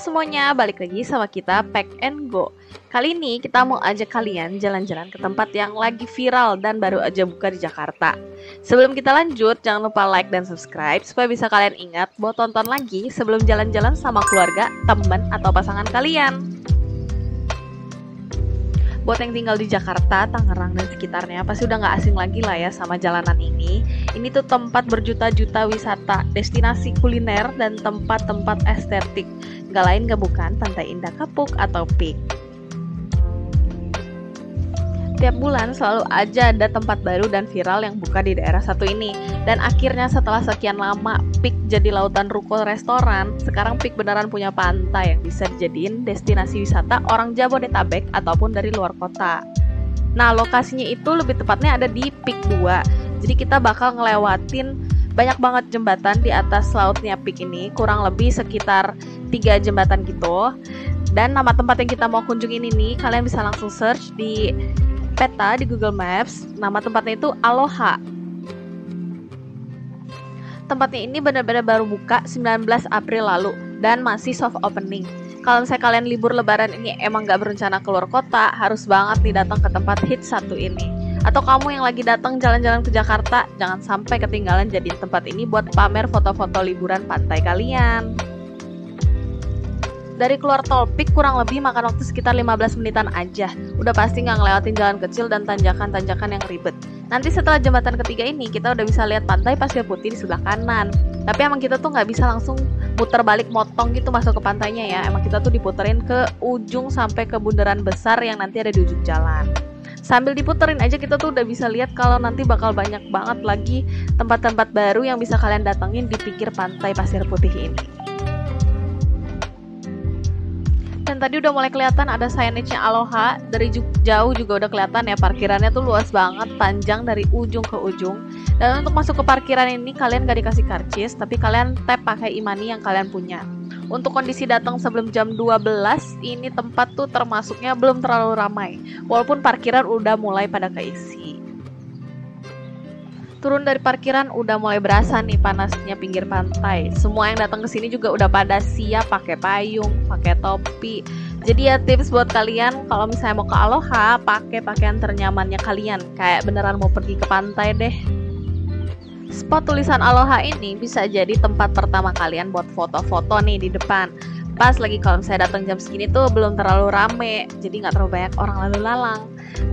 semuanya, balik lagi sama kita Pack and Go. Kali ini kita mau ajak kalian jalan-jalan ke tempat yang lagi viral dan baru aja buka di Jakarta. Sebelum kita lanjut, jangan lupa like dan subscribe supaya bisa kalian ingat buat tonton lagi sebelum jalan-jalan sama keluarga, teman, atau pasangan kalian. Buat yang tinggal di Jakarta, Tangerang, dan sekitarnya pasti udah gak asing lagi lah ya sama jalanan ini. Ini tuh tempat berjuta-juta wisata, destinasi kuliner, dan tempat-tempat estetik. Gak lain gak bukan Pantai Indah Kapuk atau PIK. Tiap bulan selalu aja ada tempat baru dan viral yang buka di daerah satu ini. Dan akhirnya setelah sekian lama PIK jadi lautan ruko restoran, sekarang PIK beneran punya pantai yang bisa dijadiin destinasi wisata orang Jabodetabek ataupun dari luar kota. Nah, lokasinya itu lebih tepatnya ada di PIK 2. Jadi kita bakal ngelewatin banyak banget jembatan di atas lautnya PIK ini, kurang lebih sekitar 3 jembatan gitu. Dan nama tempat yang kita mau kunjungin ini kalian bisa langsung search di peta di Google Maps. Nama tempatnya itu Aloha. Tempatnya ini benar-benar baru buka 19 April lalu dan masih soft opening. Kalau misalnya kalian libur lebaran ini emang gak berencana keluar kota, harus banget nih datang ke tempat hits satu ini. Atau kamu yang lagi datang jalan-jalan ke Jakarta, jangan sampai ketinggalan jadiin tempat ini buat pamer foto-foto liburan pantai kalian. Dari keluar tol PIK kurang lebih makan waktu sekitar 15 menitan aja. Udah pasti nggak ngelewatin jalan kecil dan tanjakan-tanjakan yang ribet. Nanti setelah jembatan ketiga ini kita udah bisa lihat pantai Pasir Putih di sebelah kanan. Tapi emang kita tuh nggak bisa langsung puter balik motong gitu masuk ke pantainya ya. Emang kita tuh diputerin ke ujung sampai ke bundaran besar yang nanti ada di ujung jalan. Sambil diputerin aja kita tuh udah bisa lihat kalau nanti bakal banyak banget lagi tempat-tempat baru yang bisa kalian datengin di pinggir pantai Pasir Putih ini. Dan tadi udah mulai kelihatan ada signage-nya Aloha. Dari jauh juga udah kelihatan ya, parkirannya tuh luas banget, panjang dari ujung ke ujung. Dan untuk masuk ke parkiran ini kalian gak dikasih karcis, tapi kalian tap pakai e-money yang kalian punya. Untuk kondisi datang sebelum jam 12, ini tempat tuh termasuknya belum terlalu ramai, walaupun parkiran udah mulai pada keisi. Turun dari parkiran udah mulai berasa nih panasnya pinggir pantai. Semua yang datang ke sini juga udah pada siap pakai payung, pakai topi. Jadi ya tips buat kalian kalau misalnya mau ke Aloha, pakai pakaian ternyamannya kalian. Kayak beneran mau pergi ke pantai deh. Spot tulisan Aloha ini bisa jadi tempat pertama kalian buat foto-foto nih di depan. Pas lagi kalau misalnya datang jam segini tuh belum terlalu rame, jadi nggak terlalu banyak orang lalu lalang.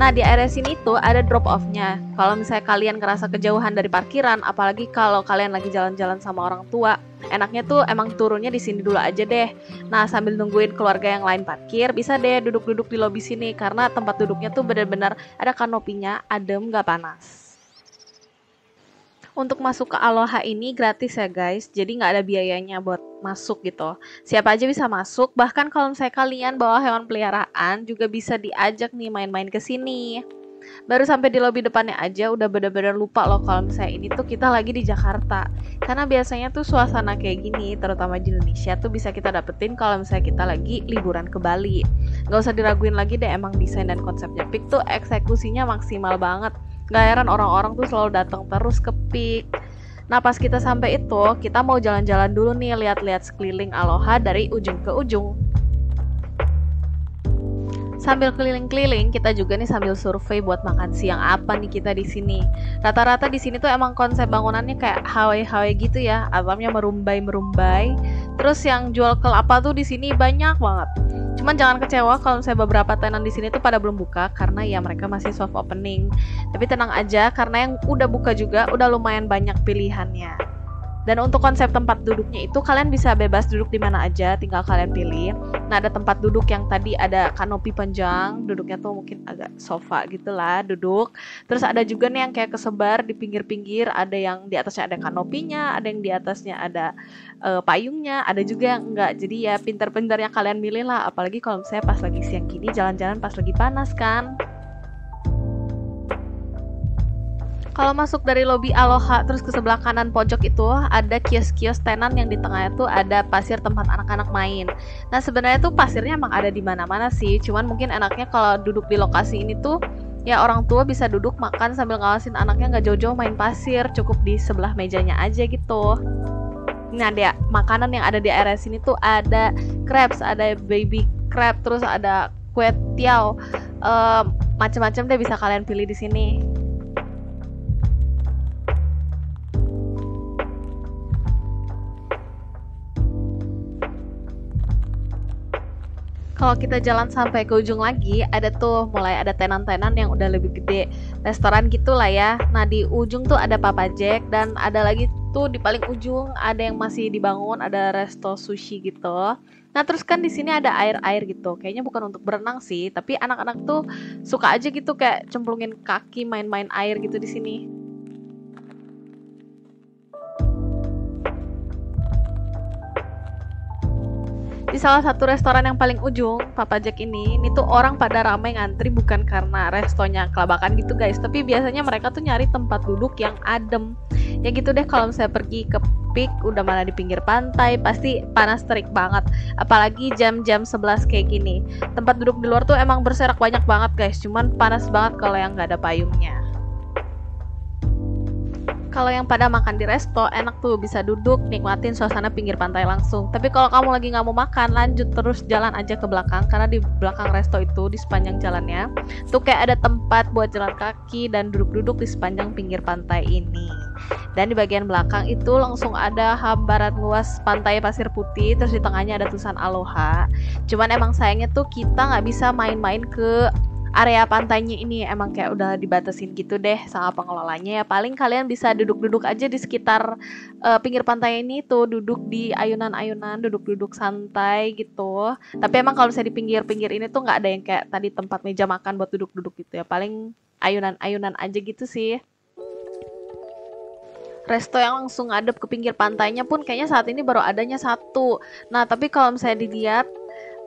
Nah, di area sini tuh ada drop off-nya. Kalau misalnya kalian ngerasa kejauhan dari parkiran, apalagi kalau kalian lagi jalan-jalan sama orang tua, enaknya tuh emang turunnya di sini dulu aja deh. Nah, sambil nungguin keluarga yang lain parkir, bisa deh duduk-duduk di lobi sini karena tempat duduknya tuh benar-benar ada kanopinya, adem, nggak panas. Untuk masuk ke Aloha ini gratis ya guys, jadi nggak ada biayanya buat masuk gitu. Siapa aja bisa masuk, bahkan kalau misalnya kalian bawa hewan peliharaan juga bisa diajak nih main-main ke sini. Baru sampai di lobi depannya aja udah bener-bener lupa loh kalau misalnya ini tuh kita lagi di Jakarta. Karena biasanya tuh suasana kayak gini, terutama di Indonesia tuh bisa kita dapetin kalau misalnya kita lagi liburan ke Bali. Gak usah diraguin lagi deh, emang desain dan konsepnya PIK tuh eksekusinya maksimal banget. Gak heran orang-orang tuh selalu datang terus ke PIK. Nah, pas kita sampai itu, kita mau jalan-jalan dulu nih, lihat-lihat sekeliling Aloha dari ujung ke ujung. Sambil keliling-keliling, kita juga nih sambil survei buat makan siang apa nih kita di sini. Rata-rata di sini tuh emang konsep bangunannya kayak Hawaii gitu ya, atapnya merumbai-merumbai. Terus yang jual kelapa tuh di sini banyak banget. Cuman jangan kecewa kalau misalnya beberapa tenan di sini tuh pada belum buka karena ya mereka masih soft opening. Tapi tenang aja karena yang udah buka juga udah lumayan banyak pilihannya. Dan untuk konsep tempat duduknya itu kalian bisa bebas duduk di mana aja, tinggal kalian pilih. Nah, ada tempat duduk yang tadi ada kanopi panjang, duduknya tuh mungkin agak sofa gitulah duduk. Terus ada juga nih yang kayak kesebar di pinggir-pinggir, ada yang di atasnya ada kanopinya, ada yang di atasnya ada payungnya, ada juga yang enggak. Jadi ya pintar-pintar yang kalian milih lah, apalagi kalau misalnya pas lagi siang gini jalan-jalan pas lagi panas kan. Kalau masuk dari lobi Aloha terus ke sebelah kanan pojok itu ada kios-kios tenan yang di tengahnya tuh ada pasir tempat anak-anak main. Nah, sebenarnya tuh pasirnya emang ada di mana-mana sih, cuman mungkin enaknya kalau duduk di lokasi ini tuh ya orang tua bisa duduk makan sambil ngawasin anaknya nggak jauh-jauh main pasir, cukup di sebelah mejanya aja gitu. Nah, dia makanan yang ada di area sini tuh ada crabs, ada baby crab, terus ada kue tiao, macam-macam deh bisa kalian pilih di sini. Kalau kita jalan sampai ke ujung lagi, ada tuh mulai ada tenan-tenan yang udah lebih gede, restoran gitu lah ya. Nah, di ujung tuh ada Papa Jack, dan ada lagi tuh di paling ujung ada yang masih dibangun, ada resto sushi gitu. Nah, terus kan di sini ada air-air gitu. Kayaknya bukan untuk berenang sih, tapi anak-anak tuh suka aja gitu kayak cemplungin kaki main-main air gitu di sini. Di salah satu restoran yang paling ujung, Papa Jack ini tuh orang pada ramai ngantri bukan karena restonya kelabakan gitu guys, tapi biasanya mereka tuh nyari tempat duduk yang adem. Ya gitu deh, kalau saya pergi ke Peak udah mana di pinggir pantai, pasti panas terik banget. Apalagi jam-jam 11 kayak gini. Tempat duduk di luar tuh emang berserak banyak banget guys, cuman panas banget kalau yang nggak ada payungnya. Kalau yang pada makan di resto, enak tuh bisa duduk, nikmatin suasana pinggir pantai langsung. Tapi kalau kamu lagi nggak mau makan, lanjut terus jalan aja ke belakang, karena di belakang resto itu, di sepanjang jalannya, tuh kayak ada tempat buat jalan kaki dan duduk-duduk di sepanjang pinggir pantai ini. Dan di bagian belakang itu langsung ada hamparan luas pantai pasir putih, terus di tengahnya ada tulisan Aloha. Cuman emang sayangnya tuh kita nggak bisa main-main ke area pantainya ini, emang kayak udah dibatasin gitu deh sama pengelolanya. Ya paling kalian bisa duduk-duduk aja di sekitar pinggir pantai ini tuh, duduk di ayunan-ayunan, duduk-duduk santai gitu. Tapi emang kalau misalnya di pinggir-pinggir ini tuh nggak ada yang kayak tadi tempat meja makan buat duduk-duduk gitu ya, paling ayunan-ayunan aja gitu sih. Resto yang langsung ngadep ke pinggir pantainya pun kayaknya saat ini baru adanya satu. Nah, tapi kalau misalnya dilihat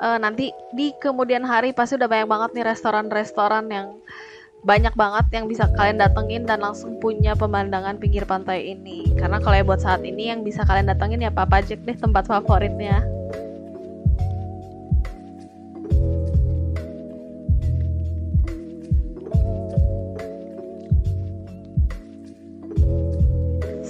nanti di kemudian hari pasti udah banyak banget nih restoran-restoran yang banyak banget yang bisa kalian datengin dan langsung punya pemandangan pinggir pantai ini. Karena kalau ya buat saat ini yang bisa kalian datengin ya Papa Jack deh, tempat favoritnya.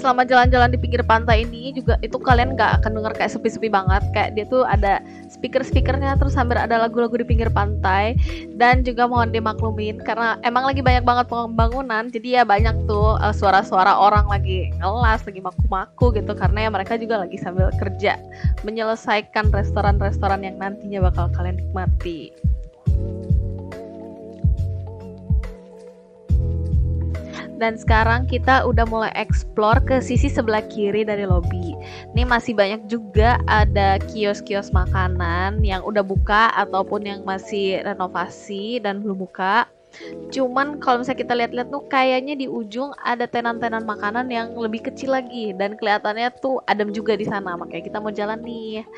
Selama jalan-jalan di pinggir pantai ini juga itu kalian nggak akan denger kayak sepi-sepi banget, kayak dia tuh ada speaker-speakernya, terus sambil ada lagu-lagu di pinggir pantai. Dan juga mohon dimaklumin karena emang lagi banyak banget pembangunan, jadi ya banyak tuh suara-suara orang lagi ngelas, lagi maku-maku gitu, karena ya mereka juga lagi sambil kerja menyelesaikan restoran-restoran yang nantinya bakal kalian nikmati. Dan sekarang kita udah mulai explore ke sisi sebelah kiri dari lobby. Ini masih banyak juga ada kios-kios makanan yang udah buka ataupun yang masih renovasi dan belum buka. Cuman kalau misalnya kita lihat-lihat tuh kayaknya di ujung ada tenan-tenan makanan yang lebih kecil lagi dan kelihatannya tuh adem juga di sana, makanya kita mau jalan nih.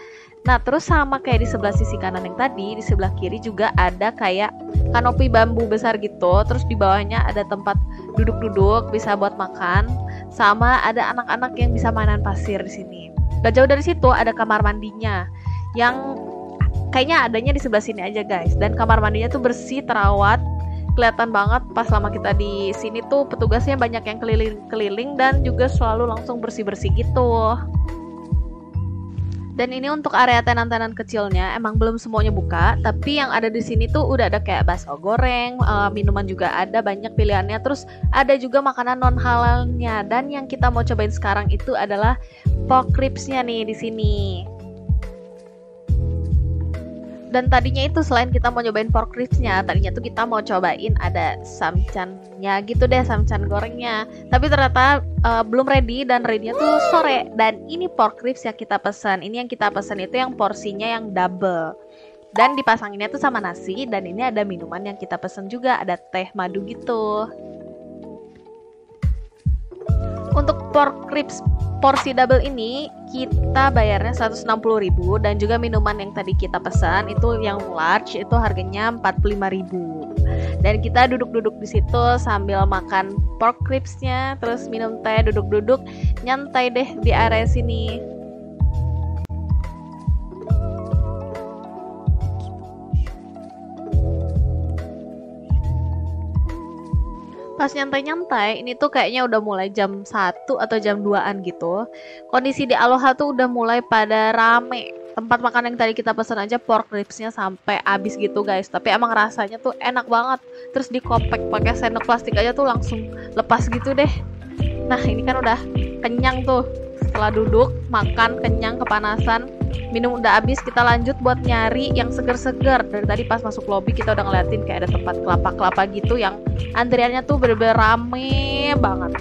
Nah, terus sama kayak di sebelah sisi kanan yang tadi, di sebelah kiri juga ada kayak kanopi bambu besar gitu. Terus di bawahnya ada tempat duduk-duduk bisa buat makan, sama ada anak-anak yang bisa mainan pasir di sini. Gak jauh dari situ ada kamar mandinya yang kayaknya adanya di sebelah sini aja guys. Dan kamar mandinya tuh bersih, terawat, kelihatan banget pas lama kita di sini tuh petugasnya banyak yang keliling-keliling dan juga selalu langsung bersih-bersih gitu. Dan ini untuk area tenan-tenan kecilnya emang belum semuanya buka, tapi yang ada di sini tuh udah ada kayak bakso goreng, minuman juga ada banyak pilihannya, terus ada juga makanan non halalnya. Dan yang kita mau cobain sekarang itu adalah pork ribs-nya nih di sini. Dan tadinya itu selain kita mau nyobain pork ribs-nya, tadinya tuh kita mau cobain ada samchannya gitu deh, samchan gorengnya. Tapi ternyata belum ready dan ready-nya tuh sore. Dan ini pork ribs yang kita pesan. Ini yang kita pesan itu yang porsinya yang double. Dan dipasanginnya tuh sama nasi, dan ini ada minuman yang kita pesan juga, ada teh madu gitu. Untuk pork ribs porsi double ini kita bayarnya 160.000, dan juga minuman yang tadi kita pesan itu yang large itu harganya 45.000. Dan kita duduk-duduk di situ sambil makan pork ribs-nya, terus minum teh, duduk-duduk nyantai deh di area sini. Pas nyantai-nyantai, ini tuh kayaknya udah mulai jam 1 atau jam 2-an gitu. Kondisi di Aloha tuh udah mulai pada rame. Tempat makan yang tadi kita pesan aja pork ribsnya sampai habis gitu guys. Tapi emang rasanya tuh enak banget. Terus dikopek pakai sendok plastik aja tuh langsung lepas gitu deh. Nah ini kan udah kenyang tuh. Setelah duduk, makan, kenyang, kepanasan, minum udah habis, kita lanjut buat nyari yang seger-seger. Dari tadi pas masuk lobby kita udah ngeliatin kayak ada tempat kelapa-kelapa gitu yang antriannya tuh bener-bener rame banget.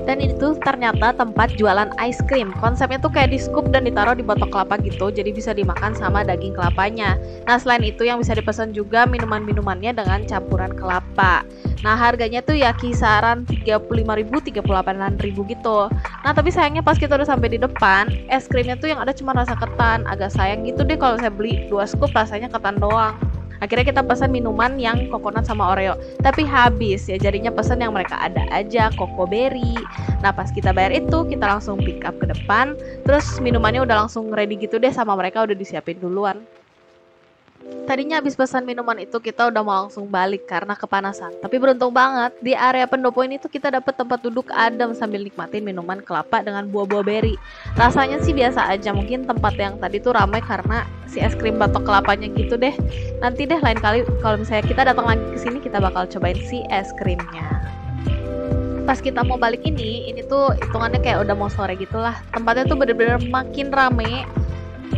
Dan ini tuh ternyata tempat jualan ice cream. Konsepnya tuh kayak di scoop dan ditaruh di batok kelapa gitu, jadi bisa dimakan sama daging kelapanya. Nah selain itu yang bisa dipesan juga minuman-minumannya dengan campuran kelapa. Nah harganya tuh ya kisaran 35.000, 38.000 gitu. Nah tapi sayangnya pas kita udah sampai di depan, es krimnya tuh yang ada cuma rasa ketan. Agak sayang gitu deh kalau saya beli 2 scoop rasanya ketan doang. Akhirnya kita pesan minuman yang coconut sama Oreo, tapi habis ya, jadinya pesan yang mereka ada aja, Coco Berry. Nah pas kita bayar itu, kita langsung pick up ke depan, terus minumannya udah langsung ready gitu deh sama mereka, udah disiapin duluan. Tadinya habis pesan minuman itu kita udah mau langsung balik karena kepanasan. Tapi beruntung banget di area pendopo ini tuh kita dapet tempat duduk adem sambil nikmatin minuman kelapa dengan buah-buah berry. Rasanya sih biasa aja, mungkin tempat yang tadi tuh ramai karena si es krim batok kelapanya gitu deh. Nanti deh lain kali kalau misalnya kita datang lagi ke sini kita bakal cobain si es krimnya. Pas kita mau balik ini tuh hitungannya kayak udah mau sore gitulah. Tempatnya tuh bener-bener makin rame,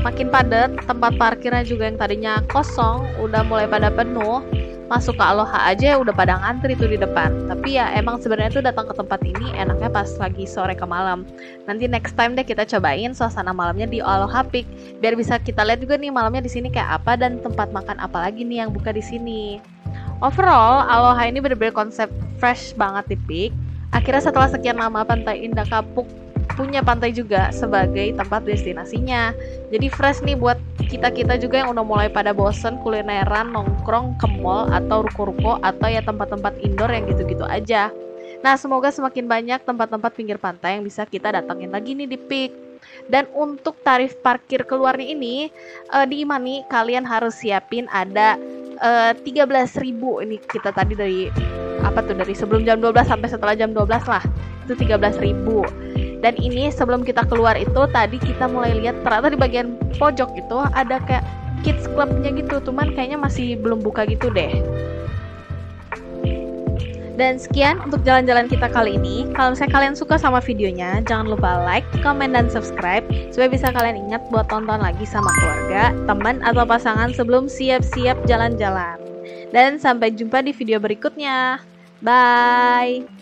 makin padat. Tempat parkirnya juga yang tadinya kosong udah mulai pada penuh. Masuk ke Aloha aja udah pada ngantri tuh di depan. Tapi ya emang sebenarnya tuh datang ke tempat ini enaknya pas lagi sore ke malam. Nanti next time deh kita cobain suasana malamnya di Aloha Peak, biar bisa kita lihat juga nih malamnya di sini kayak apa dan tempat makan apa lagi nih yang buka di sini. Overall Aloha ini bener-bener konsep fresh banget di Peak. Akhirnya setelah sekian lama Pantai Indah Kapuk punya pantai juga sebagai tempat destinasinya. Jadi fresh nih buat kita-kita juga yang udah mulai pada bosen kulineran, nongkrong ke mall atau ruko-ruko atau ya tempat-tempat indoor yang gitu-gitu aja. Nah semoga semakin banyak tempat-tempat pinggir pantai yang bisa kita datangin lagi nih di Peak. Dan untuk tarif parkir keluarnya ini di Imani kalian harus siapin ada 13.000. Ini kita tadi dari dari sebelum jam 12 sampai setelah jam 12 lah, itu 13.000. Dan ini sebelum kita keluar itu tadi kita mulai lihat ternyata di bagian pojok itu ada kayak kids clubnya gitu, cuman kayaknya masih belum buka gitu deh. Dan sekian untuk jalan-jalan kita kali ini. Kalau misalnya kalian suka sama videonya, jangan lupa like, comment, dan subscribe supaya bisa kalian ingat buat tonton lagi sama keluarga, teman, atau pasangan sebelum siap-siap jalan-jalan. Dan sampai jumpa di video berikutnya. Bye!